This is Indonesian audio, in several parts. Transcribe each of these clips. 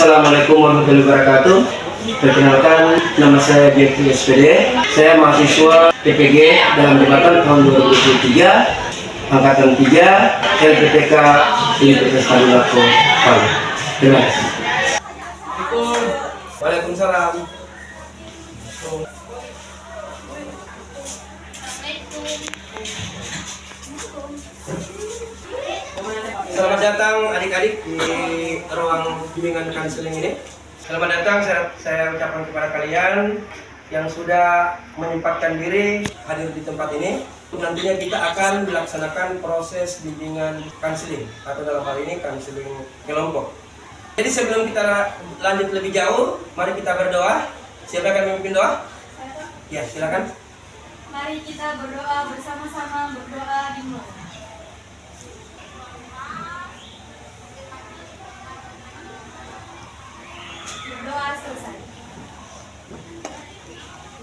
Assalamualaikum warahmatullahi wabarakatuh. Perkenalkan, nama saya Jeffrey SPD. Saya mahasiswa PPG dalam jabatan tahun 2023, angkatan 3, LPPK Universitas Tadulako, Palu. Terima kasih. Waalaikumsalam. Selamat datang adik-adik di ruang bimbingan kanseling ini. Selamat datang saya ucapkan kepada kalian yang sudah menyempatkan diri hadir di tempat ini. Nantinya kita akan melaksanakan proses bimbingan kanseling atau dalam hal ini kanseling kelompok. Jadi sebelum kita lanjut lebih jauh, mari kita berdoa. Siapa yang akan memimpin doa? Ya, silakan. Mari kita berdoa bersama-sama, berdoa dimulai. Berdoa selesai.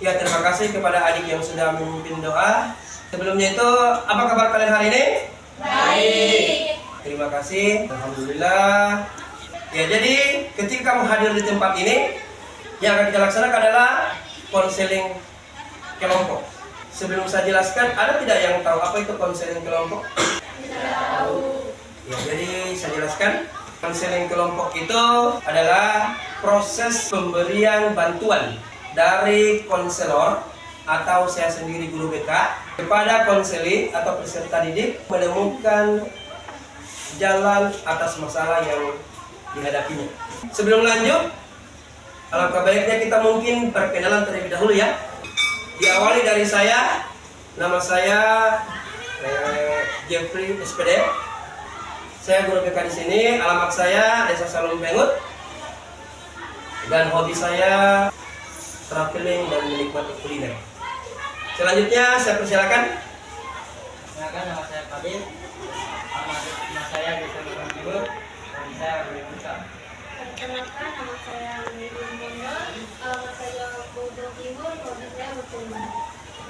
Ya, terima kasih kepada adik yang sudah memimpin doa. Sebelumnya itu, apa kabar kalian hari ini? Baik. Terima kasih. Alhamdulillah. Ya, jadi ketika kamu hadir di tempat ini, yang akan kita laksanakan adalah konseling kelompok. Sebelum saya jelaskan, ada tidak yang tahu apa itu konseling kelompok? Tidak tahu. Ya, jadi saya jelaskan. Konseling kelompok itu adalah proses pemberian bantuan dari konselor atau saya sendiri guru BK kepada konseli atau peserta didik menemukan jalan atas masalah yang dihadapinya. Sebelum lanjut, alangkah baiknya kita mungkin perkenalan terlebih dahulu ya. Diawali dari saya, nama saya Jeffrey SPD. Saya guru BK di sini. Alamat saya Desa Salum Bengut. Dan hobi saya traveling dan menikmati kuliner. Selanjutnya saya persilakan. Perkenalkan, nama saya Fadil. Nama saya Desa Salum Bengut. Hobi saya Guru BK. Perkenalkan, nama saya Nidul Mondo. Alamat saya Bodo Timur. Hobi saya berkunjung.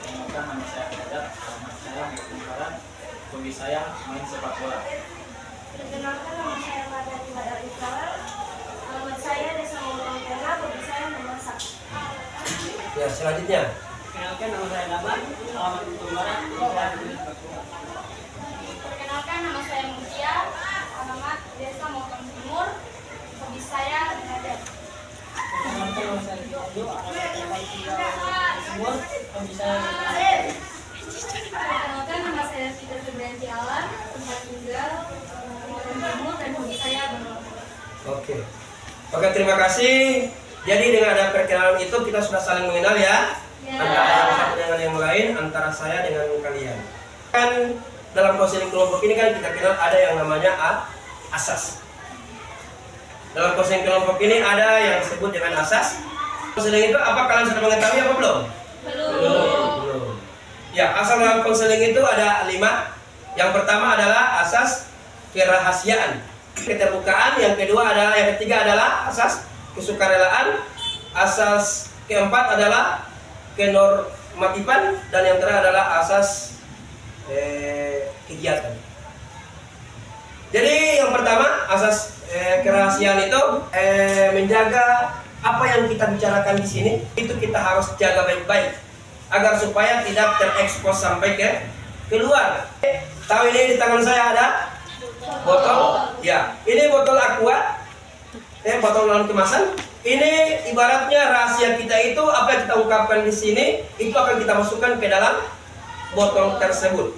Perkenalkan, nama saya Fajar. Alamat saya Bukit Barat. Hobi saya main sepak bola. Perkenalkan, nama saya Madani Badar Islam. Alamat saya Desa Ngomong Tengah. Hobi saya memasak. Ya, selanjutnya. Perkenalkan, nama saya Daban. Alamat Bukit Barat. Hobi saya main sepak bola. Perkenalkan, nama saya Mutia. Alamat Desa Mokong Timur. Hobi saya mengajar. Perkenalkan, nama saya Jojo. Alamat Timur. Hobi saya Perkenalkan, nama saya Sita Febrianti Alam. Tempat tinggal Mokong Timur dan hobi saya berolahraga. Oke, terima kasih. Jadi dengan ada perkenalan itu kita sudah saling mengenal ya. Antara yang satu dengan yang lain, antara saya dengan kalian. Kan dalam konseling kelompok ini kan kita kenal ada yang namanya asas. Dalam konseling kelompok ini ada yang disebut dengan asas. Konseling itu apa kalian sudah mengetahui apa belum? Belum. Ya, asal dalam konseling itu ada 5. Yang pertama adalah asas kerahasiaan, keterbukaan. Yang ketiga adalah asas kesukarelaan. Asas keempat adalah kenormatifan, dan yang terakhir adalah asas kegiatan. Jadi yang pertama asas kerahasiaan itu menjaga apa yang kita bicarakan di sini itu kita harus jaga baik-baik agar supaya tidak terekspos sampai keluar. Tahu ini di tangan saya ada botol, ya. Ini botol aqua, botol dalam kemasan. Ini ibaratnya rahasia kita itu apa yang kita ungkapkan di sini itu akan kita masukkan ke dalam botol tersebut.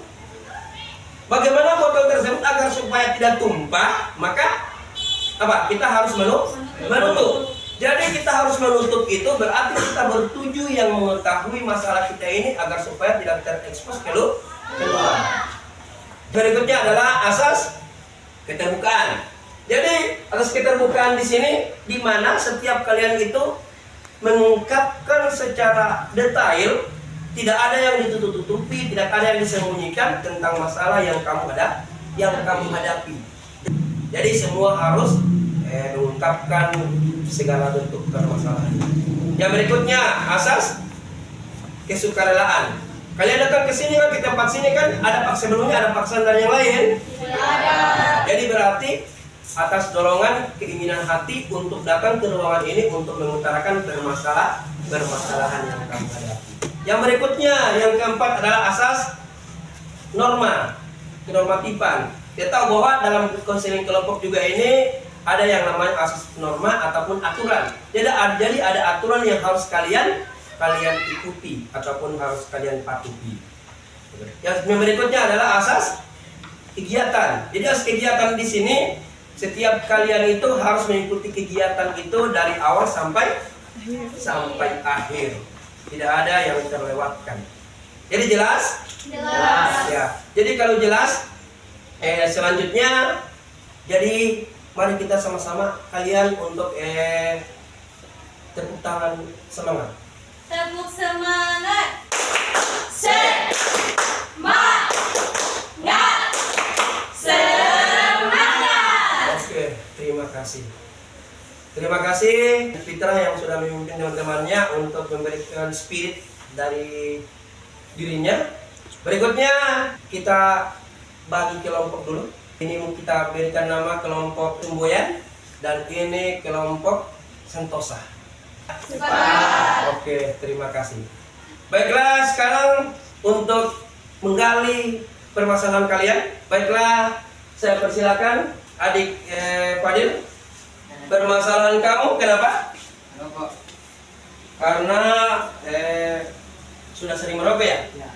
Bagaimana botol tersebut agar supaya tidak tumpah? Maka apa? Kita harus menutup. Jadi kita harus menutup itu berarti kita bertuju yang mengetahui masalah kita ini agar supaya tidak terekspos keluar. Berikutnya adalah asas keterbukaan. Jadi asas keterbukaan di sini di mana setiap kalian itu mengungkapkan secara detail, tidak ada yang ditutup-tutupi, tidak ada yang disembunyikan tentang masalah yang kamu hadapi. Jadi semua harus mengungkapkan segala bentuk permasalahan. Yang berikutnya asas kesukarelaan. Kalian datang ke sini kan, ke tempat sini kan ada paksaan sebelumnya, ada paksaan dari yang lain. Tidak ada. Jadi berarti atas dorongan keinginan hati untuk datang ke ruangan ini untuk mengutarakan permasalahan yang kamu hadapi. Yang berikutnya, yang keempat adalah asas norma, kenormatifan. Kita tahu bahwa dalam konseling kelompok juga ini ada yang namanya asas norma ataupun aturan. Jadi ada aturan yang harus kalian ikuti ataupun harus kalian patuhi. Yang berikutnya adalah asas kegiatan. Jadi asas kegiatan di sini setiap kalian itu harus mengikuti kegiatan itu dari awal sampai akhir. Tidak ada yang terlewatkan. Jadi jelas? Jelas. Ya. Jadi kalau jelas, selanjutnya, jadi mari kita sama-sama kalian untuk tepuk tangan semangat. Tepuk semangat. Semangat. Semangat. Oke, terima kasih. Terima kasih Fitra yang sudah memimpin teman-temannya untuk memberikan spirit dari dirinya. Berikutnya kita bagi kelompok dulu. Ini kita berikan nama kelompok Semboyan dan ini kelompok Sentosa. Sepakat. Oke, terima kasih. Baiklah, sekarang untuk menggali permasalahan kalian, baiklah saya persilakan adik Fadil. Permasalahan kamu kenapa? Rokok. Karena sudah sering merokok ya? Ya.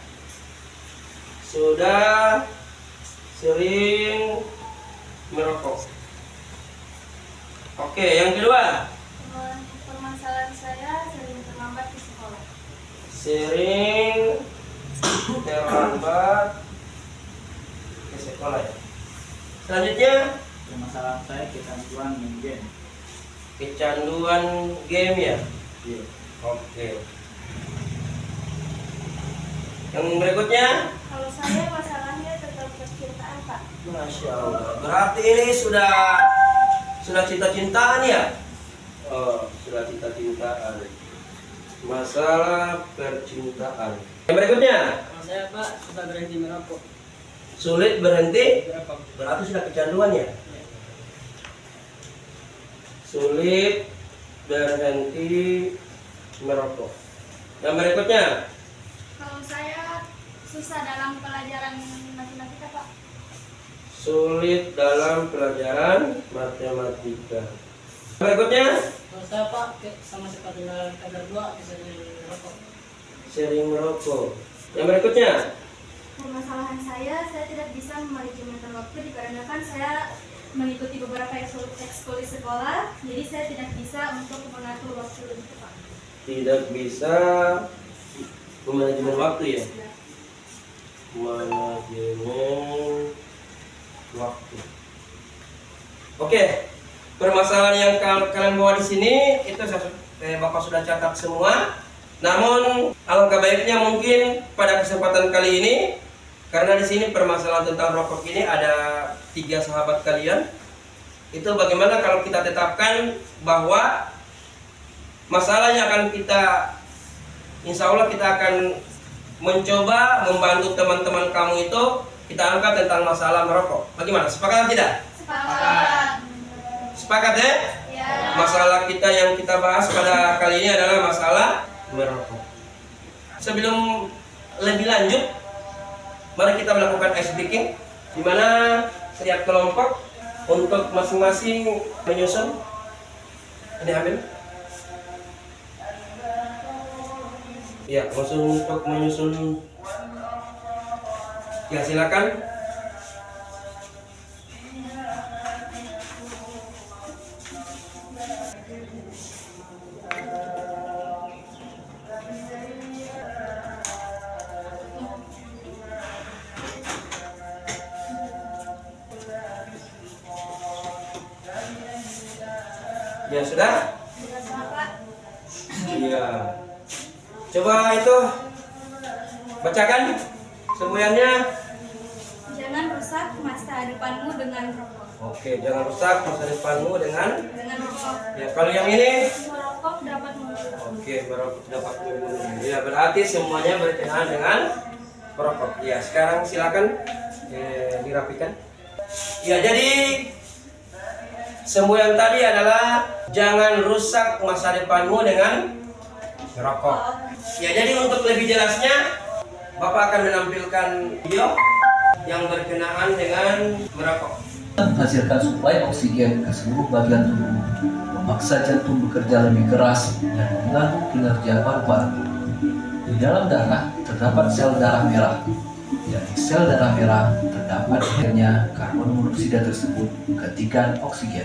Sudah sering merokok. Oke, yang kedua, Permasalahan saya sering terlambat di sekolah. sering terlambat ke sekolah ya. Selanjutnya, Permasalahan saya kecanduan main game. kecanduan game ya. Iya. Oke. Yang berikutnya, Kalau saya masalahnya tetap percintaan, Pak. Masya Allah. Berarti ini sudah cinta-cintaan ya? Oh, sudah cinta-cintaan. Masalah percintaan. Yang berikutnya, Kalau saya Pak sudah berhenti merokok. sulit berhenti. Merokok. Berarti sudah kecanduan ya? Sulit berhenti merokok. Yang berikutnya, Kalau saya susah dalam pelajaran matematika, Pak. sulit dalam pelajaran matematika. Berikutnya, Kalau saya Pak sama seperti dalam kadar 2 bisa merokok. sering merokok. Yang berikutnya, Permasalahan saya tidak bisa memanajemen waktu dikarenakan saya mengikuti beberapa ekskul di sekolah, jadi saya tidak bisa untuk mengatur waktu lebih tepat. tidak bisa manajemen waktu ya. Manajemen waktu. Oke, permasalahan yang kalian bawa di sini itu Bapak sudah catat semua. Namun alangkah baiknya mungkin pada kesempatan kali ini, karena di sini permasalahan tentang rokok ini ada 3 sahabat kalian. Itu bagaimana kalau kita tetapkan bahwa masalahnya akan kita, insya Allah kita akan mencoba membantu teman-teman kamu itu kita angkat tentang masalah merokok. Bagaimana? Sepakat atau tidak? Sepakat. Sepakat ya? Ya. Masalah kita yang kita bahas pada kali ini adalah masalah merokok. Sebelum lebih lanjut, mari kita melakukan ice breaking, di mana setiap kelompok untuk masing-masing menyusun. Ini ambil. Ya, langsung untuk menyusun. Ya, silakan. Ya sudah? Sudah sama, Pak. Iya. Coba itu bacakan semboyannya. Jangan rusak masa depanmu dengan rokok. Oke, jangan rusak masa depanmu dengan. Rokok. Ya, kalau yang ini. Merokok dapat membunuh. Oke, merokok dapat membunuh. Ya, berarti semuanya berkenaan dengan merokok. Ya, sekarang silakan dirapikan. Ya, jadi Semua yang tadi adalah jangan rusak masa depanmu dengan merokok. Ya, jadi untuk lebih jelasnya, Bapak akan menampilkan video yang berkenaan dengan merokok. Menghasilkan suplai oksigen ke seluruh bagian tubuh, memaksa jantung bekerja lebih keras dan mengganggu kinerja paru-paru. Di dalam darah terdapat sel darah merah. Dari sel darah merah terdapat akhirnya karbon monoksida tersebut ketika oksigen.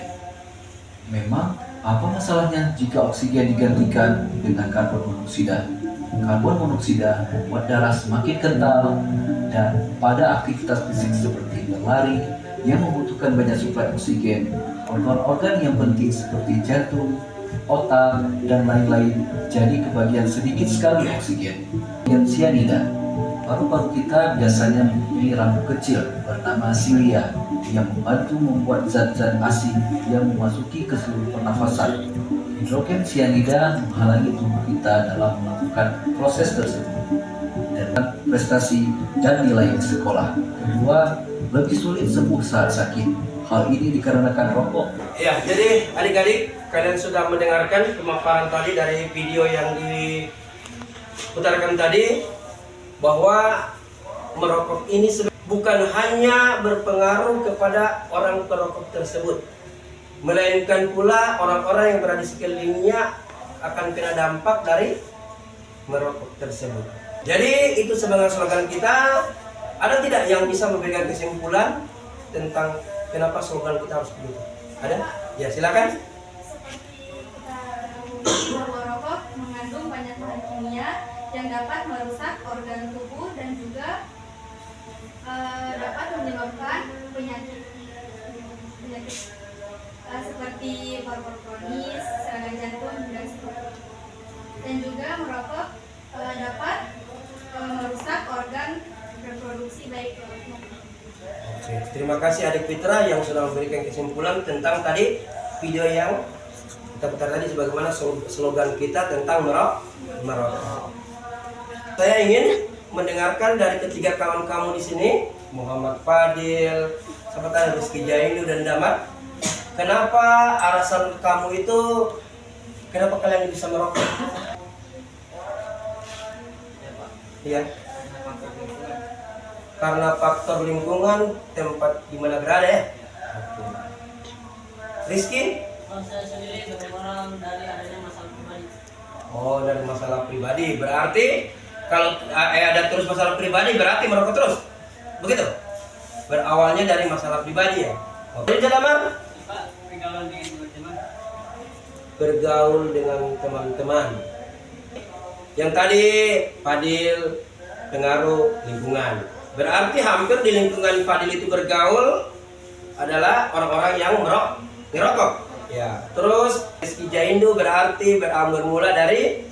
Memang apa masalahnya jika oksigen digantikan dengan karbon monoksida? Karbon monoksida membuat darah semakin kental dan pada aktivitas fisik seperti berlari yang membutuhkan banyak suplai oksigen, organ-organ yang penting seperti jantung, otak, dan lain-lain jadi kebagian sedikit sekali oksigen. Yang sianida, paru-paru kita biasanya mempunyai rambut kecil bernama silia yang membantu membuat zat-zat asing yang memasuki ke seluruh pernafasan. Hidrogen sianida menghalangi tubuh kita dalam melakukan proses tersebut dan prestasi dan nilai di sekolah. Kedua, lebih sulit sembuh saat sakit. Hal ini dikarenakan rokok. Ya, jadi adik-adik, kalian sudah mendengarkan pemaparan tadi dari video yang diputarkan tadi, bahwa merokok ini bukan hanya berpengaruh kepada orang perokok tersebut, melainkan pula orang-orang yang berada di sekelilingnya akan kena dampak dari merokok tersebut. Jadi itu sebagai slogan kita. Ada tidak yang bisa memberikan kesimpulan tentang kenapa slogan kita harus begitu? Ada? Ya, silakan. Seperti kita tahu bahwa rokok mengandung banyak bahan kimia yang dapat merusak organ tubuh dan juga dapat menyebabkan penyakit seperti paru-paru kronis, serangan jantung dan sebagainya. Dan juga merokok dapat merusak organ reproduksi baik laki-laki. Oke, terima kasih adik Fitra yang sudah memberikan kesimpulan tentang tadi video yang kita putar tadi sebagaimana slogan kita tentang merokok. Saya ingin mendengarkan dari ketiga kawan kamu di sini, Muhammad Fadil, sahabat Rizky Jainu dan Damar. Kenapa alasan kamu itu, kenapa kalian bisa merokok? Iya. Karena faktor lingkungan tempat di mana berada ya. Rizky? Saya sendiri berpengaruh dari adanya masalah pribadi. Oh, dari masalah pribadi. Berarti kalau ada terus masalah pribadi berarti merokok terus. Begitu? Berawalnya dari masalah pribadi ya. Jadi Damar? Pak, pergaulan dengan teman-teman. Bergaul dengan teman-teman. Yang tadi Fadil pengaruh lingkungan. Berarti hampir di lingkungan Fadil itu bergaul adalah orang-orang yang merokok. Ya. Terus Rizky Jaindu berarti bermula dari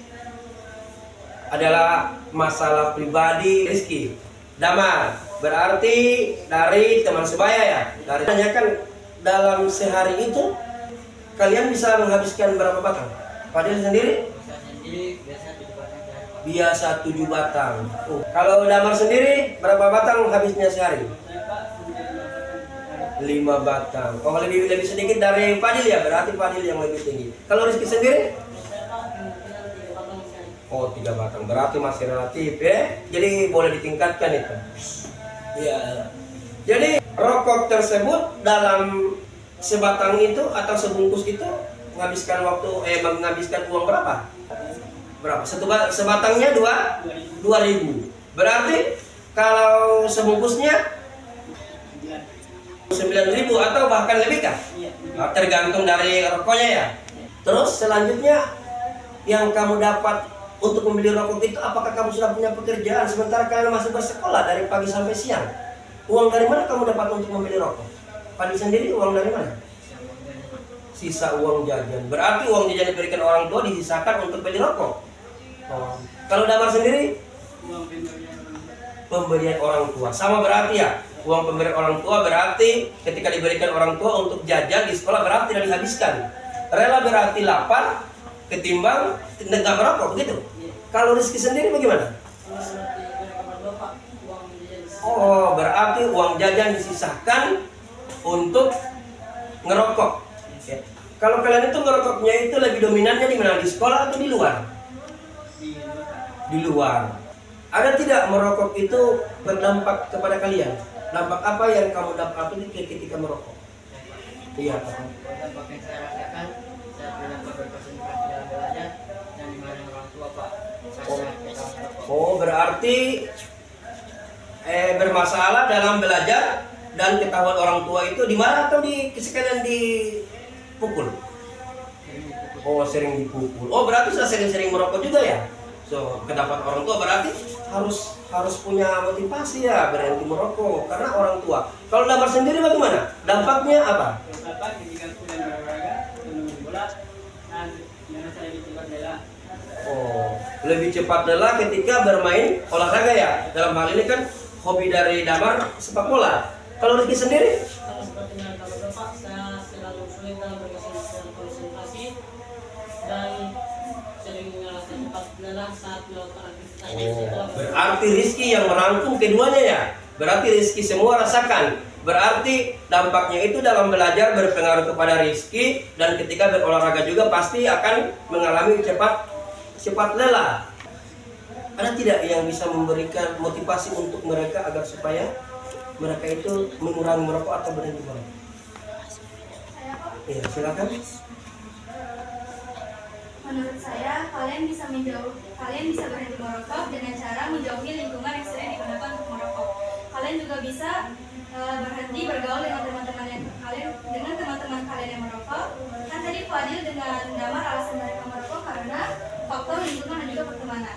adalah masalah pribadi Rizky. Damar berarti dari teman sebaya ya. Dari tanyakan dalam sehari itu kalian bisa menghabiskan berapa batang? Fadil sendiri? Saya sendiri biasa 7 batang sehari. Biasa 7 batang. Kalau Damar sendiri berapa batang habisnya sehari? Saya Pak, 5 batang. Oh, lebih sedikit dari Fadil ya, berarti Fadil yang lebih tinggi. Kalau Rizky sendiri? Saya Pak, kemungkinan 3 batang sehari. Oh, 3 batang. Berarti masih relatif ya. Jadi boleh ditingkatkan itu. Ya. Jadi rokok tersebut dalam sebatang itu atau sebungkus itu menghabiskan menghabiskan uang berapa? Berapa? Sebatangnya 2.000. Berarti kalau sebungkusnya 9.000 atau bahkan lebih kah? Tergantung dari rokoknya ya. Terus selanjutnya yang kamu dapat untuk membeli rokok itu, apakah kamu sudah punya pekerjaan sementara kalian masih bersekolah dari pagi sampai siang? Uang dari mana kamu dapat untuk membeli rokok? Fadil sendiri uang dari mana? Sisa uang jajan. Berarti uang jajan diberikan orang tua disisakan untuk beli rokok. Oh. Kalau Damar sendiri? Pemberian orang tua. Sama berarti ya. Uang pemberian orang tua berarti ketika diberikan orang tua untuk jajan di sekolah berarti tidak dihabiskan. Rela berarti lapar ketimbang tidak merokok begitu. Kalau Rizky sendiri bagaimana? Oh, berarti uang jajan disisakan untuk ngerokok. Ya. Kalau kalian itu merokoknya itu lebih dominannya di mana? Di sekolah atau di luar? Di luar. Ada tidak merokok itu berdampak kepada kalian? Dampak apa yang kamu dapati ketika merokok? Iya, Pak. Dampak yang saya rasakan, saya tidak dapat berkonsentrasi dalam belajar dan dimarahi orang tua, Pak. Karena kita merokok. Oh, berarti bermasalah dalam belajar dan ketahuan orang tua itu dimarah atau sekalian dipukul? Oh, sering dipukul. Oh, berarti sudah sering-sering merokok juga ya? So, kedapat orang tua berarti harus punya motivasi ya berhenti merokok karena orang tua. Kalau Damar sendiri bagaimana? Dampaknya apa? Dapat ketika sudah berolahraga, menunggu bola, dan dengan saya cepat lelah. Oh, lebih cepat lelah ketika bermain olahraga ya. Dalam hal ini kan hobi dari Damar sepak bola. Kalau Rizky sendiri? Sama seperti yang kalau Bapak, saya selalu sulit dalam berkonsentrasi dan sering merasa cepat lelah saat melakukan aktivitas di sekolah. Berarti Rizky yang merangkum keduanya ya. Berarti Rizky semua rasakan. Berarti dampaknya itu dalam belajar berpengaruh kepada Rizky dan ketika berolahraga juga pasti akan mengalami cepat lelah. Ada tidak yang bisa memberikan motivasi untuk mereka agar supaya mereka itu mengurangi merokok atau berhenti merokok? Iya, silakan. Menurut saya, kalian bisa berhenti merokok dengan cara menjauhi lingkungan yang sering digunakan untuk merokok. Kalian juga bisa berhenti bergaul dengan teman-teman kalian yang merokok. Kan tadi Fadil dengan Damar alasan mereka merokok karena faktor lingkungan dan juga pertemanan.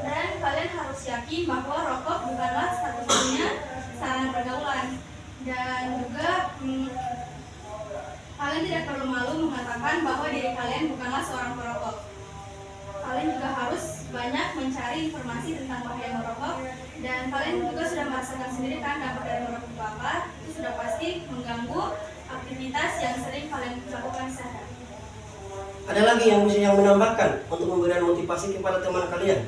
Dan kalian harus yakin bahwa rokok bukanlah satu-satunya sarana pergaulan. Dan juga kalian tidak perlu malu mengatakan bahwa diri kalian bukanlah seorang perokok. Kalian juga harus banyak mencari informasi tentang bahaya merokok. Dan kalian juga sudah merasakan sendiri kan dampak dari merokok itu apa. Itu sudah pasti mengganggu aktivitas yang sering kalian lakukan sehari-hari. Ada lagi yang bisa yang menambahkan untuk memberikan motivasi kepada teman kalian?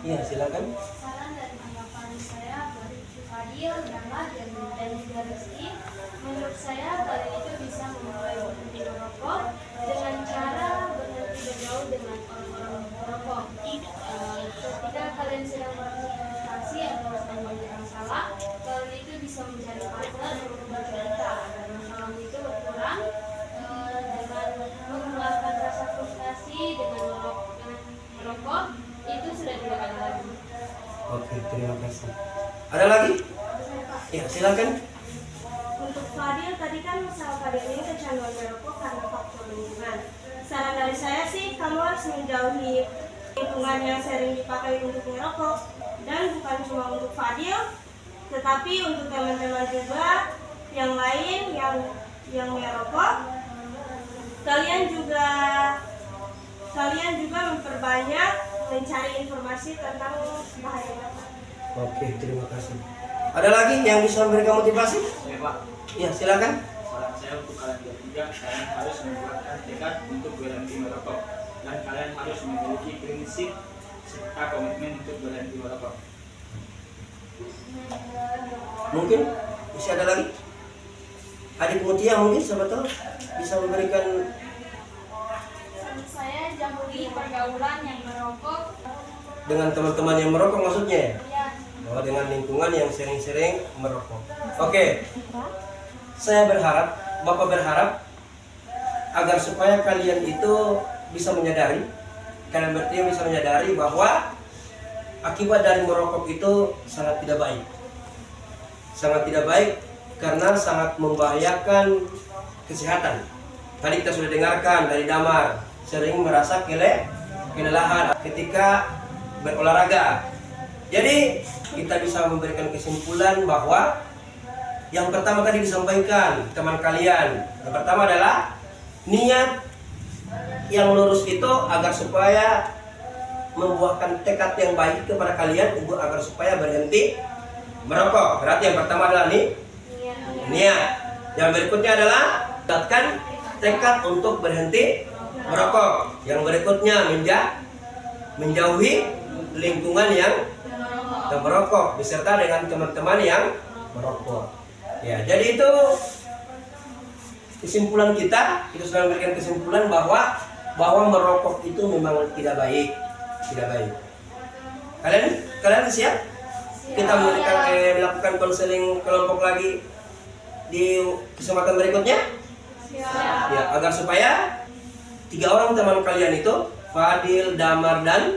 Iya, silakan. Saran dan tanggapan saya dari Fadil, Damar, dan juga Rizky. Menurut saya kalian itu bisa memulai berhenti merokok dengan cara berhenti bergaul dengan orang-orang merokok. Ketika kalian sedang berkonsentrasi atau sedang banyak masalah, kalian itu bisa mencari partner untuk bercerita agar masalahmu itu berkurang dengan mengeluarkan rasa frustasi dengan merokok. Itu sudah tidak ada lagi. Oke, terima kasih. Ada lagi? Ya, silakan. Untuk Fadil, tadi kan masalah Fadil ini kecanduan merokok karena faktor lingkungan. Saran dari saya sih, kamu harus menjauhi lingkungan yang sering dipakai untuk merokok. Dan bukan cuma untuk Fadil, tetapi untuk teman-teman juga yang lain yang merokok. Kalian juga memperbanyak mencari informasi tentang bahaya merokok. Oke, terima kasih. Ada lagi yang bisa memberikan motivasi? Ya Pak, Ya, silakan. saran saya untuk kalian bertiga, kalian harus membuatkan tekad untuk berhenti merokok dan kalian harus memiliki prinsip serta komitmen untuk berhenti merokok. Mungkin bisa ada lagi? Adik Mutia mungkin siapa tahu bisa memberikan. Menurut saya jauhi pergaulan yang merokok. Dengan teman-teman yang merokok maksudnya? Ya, Oh, dengan lingkungan yang sering-sering merokok. Oke. Saya berharap, Bapak berharap agar supaya kalian itu bisa menyadari, kalian bertiga bisa menyadari bahwa akibat dari merokok itu sangat tidak baik. Sangat tidak baik karena sangat membahayakan kesehatan. Tadi kita sudah dengarkan dari Damar, sering merasa kelelahan ketika berolahraga. Jadi kita bisa memberikan kesimpulan bahwa yang pertama tadi disampaikan teman kalian. Yang pertama adalah niat yang lurus itu agar supaya membuahkan tekad yang baik kepada kalian agar supaya berhenti merokok. Berarti yang pertama adalah niat. Yang berikutnya adalah buatkan tekad untuk berhenti merokok. Yang berikutnya menjauhi lingkungan yang merokok beserta dengan teman-teman yang merokok. Ya, jadi itu kesimpulan kita sudah memberikan kesimpulan bahwa merokok itu memang tidak baik, tidak baik. Kalian siap? Kita melakukan konseling kelompok lagi di kesempatan berikutnya. Ya, agar supaya 3 orang teman kalian itu, Fadil, Damar, dan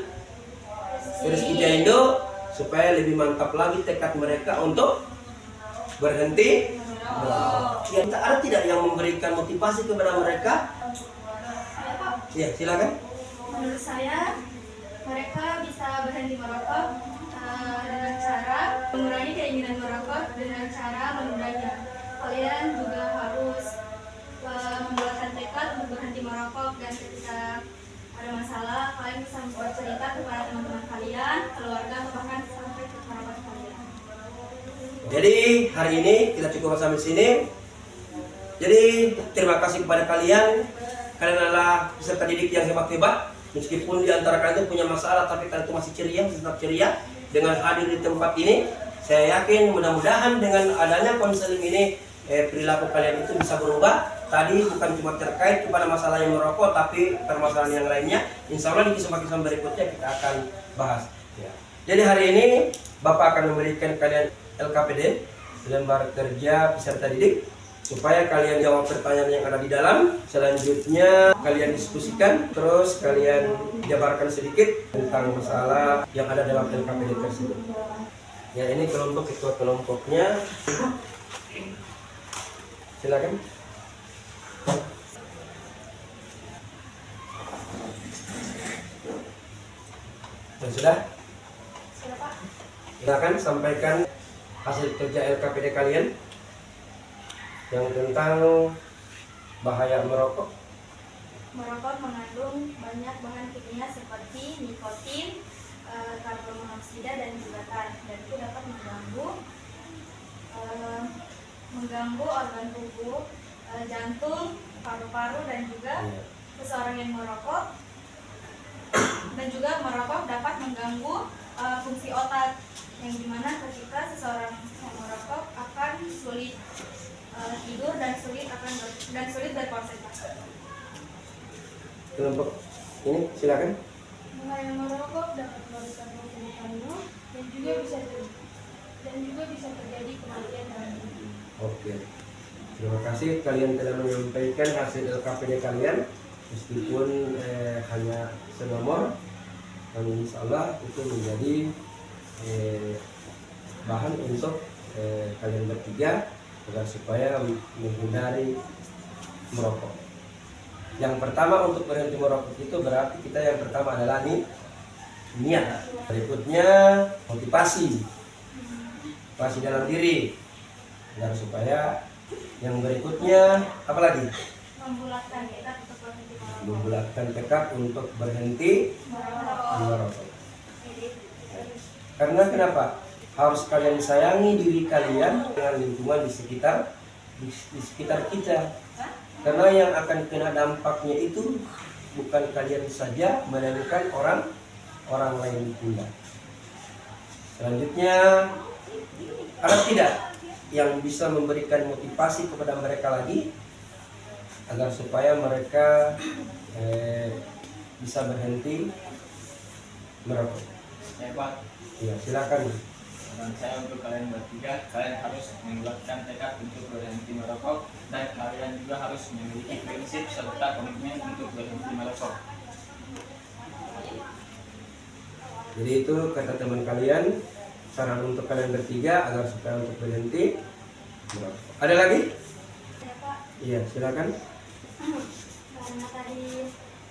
Rizky Jaindo, supaya lebih mantap lagi tekad mereka untuk berhenti. Ya, ada tidak yang memberikan motivasi kepada mereka? Ya, silakan. Menurut saya, mereka bisa berhenti merokok dengan cara mengurangi keinginan merokok dengan cara menundanya. Kalian juga harus membuatkan tekad untuk berhenti merokok, dan ketika ada masalah, kalian bisa bercerita kepada teman-teman kalian, keluarga, atau bahkan sampai ke kerabat kalian. Jadi hari ini kita cukup sampai sini. Jadi terima kasih kepada kalian. Kalian adalah peserta didik yang hebat-hebat. Meskipun di antara kalian itu punya masalah, tapi kalian itu masih ceria, tetap ceria dengan hadir di tempat ini. Saya yakin mudah-mudahan dengan adanya konseling ini perilaku kalian itu bisa berubah. Tadi bukan cuma terkait kepada masalah yang merokok, tapi permasalahan yang lainnya. Insya Allah di kisah-kisah berikutnya kita akan bahas. Ya. Jadi hari ini Bapak akan memberikan kalian LKPD, lembar kerja peserta didik, supaya kalian jawab pertanyaan yang ada di dalam. Selanjutnya kalian diskusikan, terus kalian jabarkan sedikit tentang masalah yang ada dalam LKPD tersebut. Ya, ini kelompok, ketua kelompoknya. Silakan. Dan sudah? Sudah, Pak. Silakan sampaikan hasil kerja LKPD kalian yang tentang bahaya merokok. Merokok mengandung banyak bahan kimia seperti nikotin, karbon monoksida, dan juga tar, dan itu dapat mengganggu organ tubuh, jantung, paru-paru, dan juga seseorang yang merokok. Dan juga merokok dapat mengganggu fungsi otak, yang dimana ketika seseorang yang merokok akan sulit tidur dan sulit berkonsentrasi. Kelompok ini silakan. Bahaya merokok dapat merusak fungsi paru dan juga bisa terjadi kematian dalam tubuh. Oke. Terima kasih kalian telah menyampaikan hasil LKPD kalian, meskipun hanya senomor, dan insya Allah itu menjadi bahan untuk kalian bertiga agar supaya menghindari merokok. Yang pertama untuk berhenti merokok itu berarti kita yang pertama adalah niat. Berikutnya motivasi dalam diri agar supaya yang berikutnya apa lagi? Membulatkan tekad untuk berhenti merokok. Karena kenapa? Harus kalian sayangi diri kalian dengan lingkungan di sekitar kita. Karena yang akan kena dampaknya itu bukan kalian saja, melainkan orang lain pula. Selanjutnya, ada tidak yang bisa memberikan motivasi kepada mereka lagi agar supaya mereka bisa berhenti merokok? Ya, silakan. Dan saya untuk kalian bertiga, kalian harus membulatkan tekad untuk berhenti merokok, dan kalian juga harus memiliki prinsip serta komitmen untuk berhenti merokok. Jadi itu kata teman kalian, saran untuk kalian bertiga agar supaya untuk berhenti merokok. Ada lagi? Ya, Pak. Iya, silakan.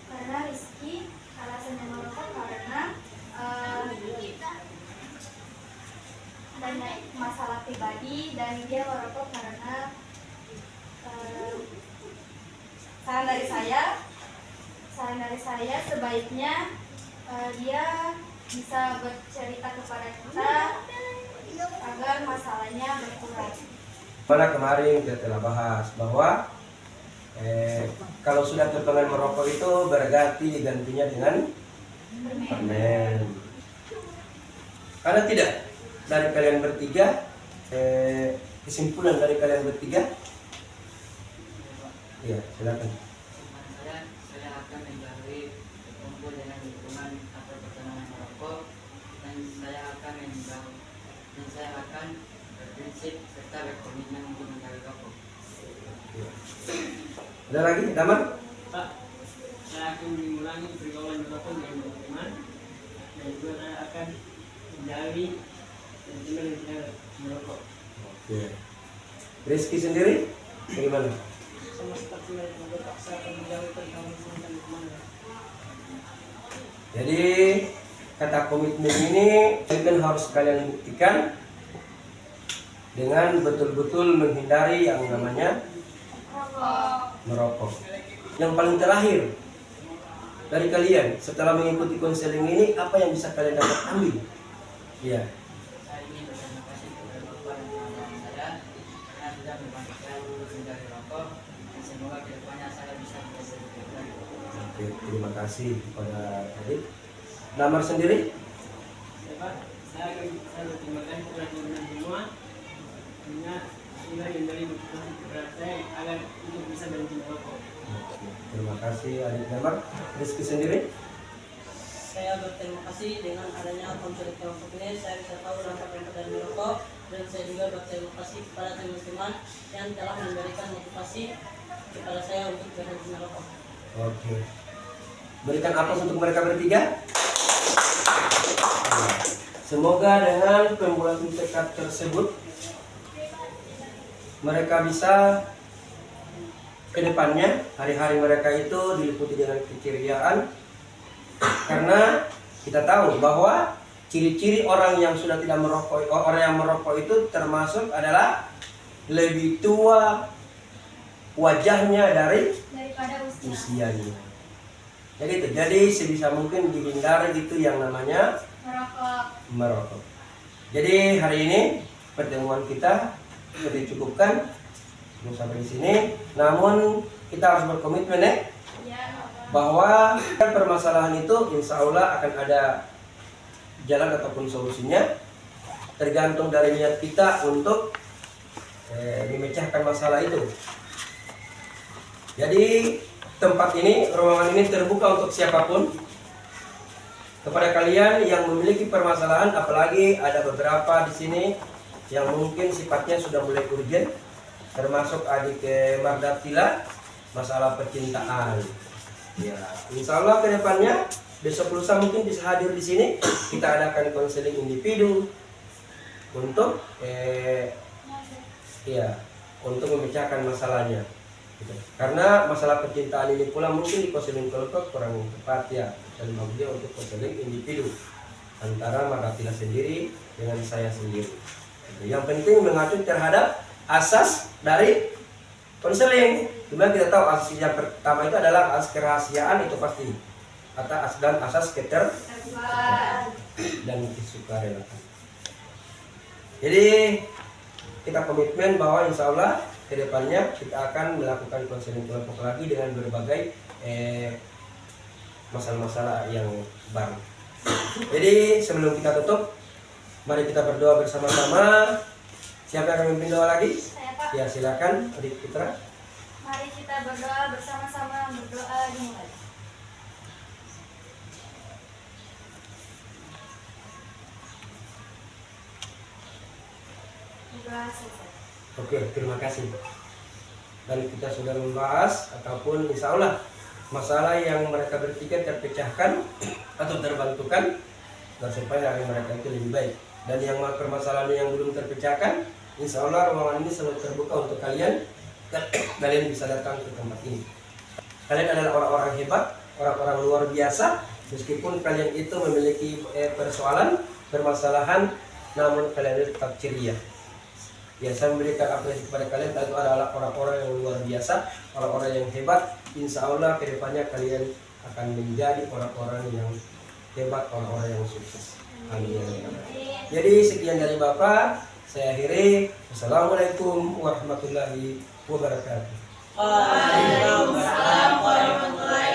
Karena Rizky alasannya merokok karena banyak masalah pribadi, dan dia merokok karena saran dari saya sebaiknya dia bisa bercerita kepada kita agar masalahnya berkurang. Pada kemarin kita telah bahas bahwa kalau sudah terpengaruh merokok itu berganti gantinya dengan permen. Ada tidak dari kalian bertiga kesimpulan dari kalian bertiga? Iya, silakan. Saya akan menjauhi berkumpul dengan lingkungan atau pertemanan merokok, dan saya akan berprinsip serta berkomitmen untuk menjauhi rokok. Ada lagi, Damar? Pak, saya akan mengulangi pergaulan merokok dengan teman, dan juga saya akan menjauhi sentimen yang tidak merokok. Oke. Rizky sendiri, bagaimana? Sama seperti mereka berpaksa akan menjauhi pergaulan dan teman. Jadi kata komitmen ini mungkin harus kalian buktikan dengan betul-betul menghindari yang namanya merokok. Yang paling terakhir dari kalian setelah mengikuti konseling ini, apa yang bisa kalian dapat ambil? Iya. Saya ingin berterima kasih kepada Bapak dan teman-teman saya karena sudah membantu saya untuk menjauhi rokok, dan semoga kedepannya saya bisa menjadi lebih baik. Oke, terima kasih kepada Adit. Damar sendiri? Saya berterima kasih kepada teman-teman semua karena sudah menjadi motivasi kepada saya agar untuk bisa berhenti merokok. Oke, terima kasih Adit. Damar. Rizky sendiri? Saya berterima kasih dengan adanya konseling kelompok ini, saya bisa tahu dampak dari merokok, dan saya juga berterima kasih kepada teman-teman yang telah memberikan motivasi kepada saya untuk berhenti merokok. Oke. Berikan aplaus untuk mereka bertiga. Semoga dengan pembuatan tekad tersebut mereka bisa ke depannya hari-hari mereka itu diliputi dengan keceriaan, karena kita tahu bahwa ciri-ciri orang yang sudah tidak merokok, orang yang merokok itu termasuk adalah lebih tua wajahnya daripada usianya. Jadi sebisa mungkin dihindari itu yang namanya merokok. Jadi hari ini pertemuan kita sudah dicukupkan sampai di sini. Namun kita harus berkomitmen bahwa permasalahan itu insya Allah akan ada jalan ataupun solusinya, tergantung dari niat kita untuk memecahkan masalah itu. Jadi tempat ini, ruangan ini terbuka untuk siapapun. Kepada kalian yang memiliki permasalahan, apalagi ada beberapa di sini yang mungkin sifatnya sudah mulai urgent, termasuk adik Mardatila, masalah percintaan. Ya, insya Allah ke depannya besok lusa mungkin bisa hadir di sini. Kita adakan konseling individu untuk untuk memecahkan masalahnya. Gitu. Karena masalah percintaan ini pula mungkin di konseling kelompok kurang tepat ya, dan dia untuk konseling individu antara Mardatila sendiri dengan saya sendiri. Gitu. Yang penting mengacu terhadap asas dari konseling. Dimana kita tahu asas yang pertama itu adalah asas kerahasiaan, itu pasti, dan asas keterbukaan dan kesukarelawan. Jadi kita komitmen bahwa insya Allah kedepannya kita akan melakukan konseling kelompok lagi dengan berbagai masalah-masalah yang baru. Jadi sebelum kita tutup, mari kita berdoa bersama-sama. Siapa yang akan memimpin doa lagi? Saya, Pak. Ya, silakan Adik Putra. Mari kita berdoa bersama-sama, berdoa dimulai. Berdoa selesai. Oke, terima kasih. Dan kita sudah membahas ataupun insya Allah masalah yang mereka bertiga terpecahkan atau terbantukan, dan supaya hari mereka itu lebih baik. Dan yang permasalahan yang belum terpecahkan, insya Allah ruangan ini selalu terbuka untuk kalian. Kalian bisa datang ke tempat ini. Kalian adalah orang-orang hebat, orang-orang luar biasa. Meskipun kalian itu memiliki persoalan, permasalahan, namun kalian tetap ceria. Ya, saya memberikan apresiasi kepada kalian, itu adalah orang-orang yang luar biasa, orang-orang yang hebat. Insya Allah kedepannya kalian akan menjadi orang-orang yang hebat, orang-orang yang sukses. Amin. Jadi sekian dari Bapak, saya akhiri. Wassalamualaikum warahmatullahi wabarakatuh. Waalaikumsalam warahmatullahi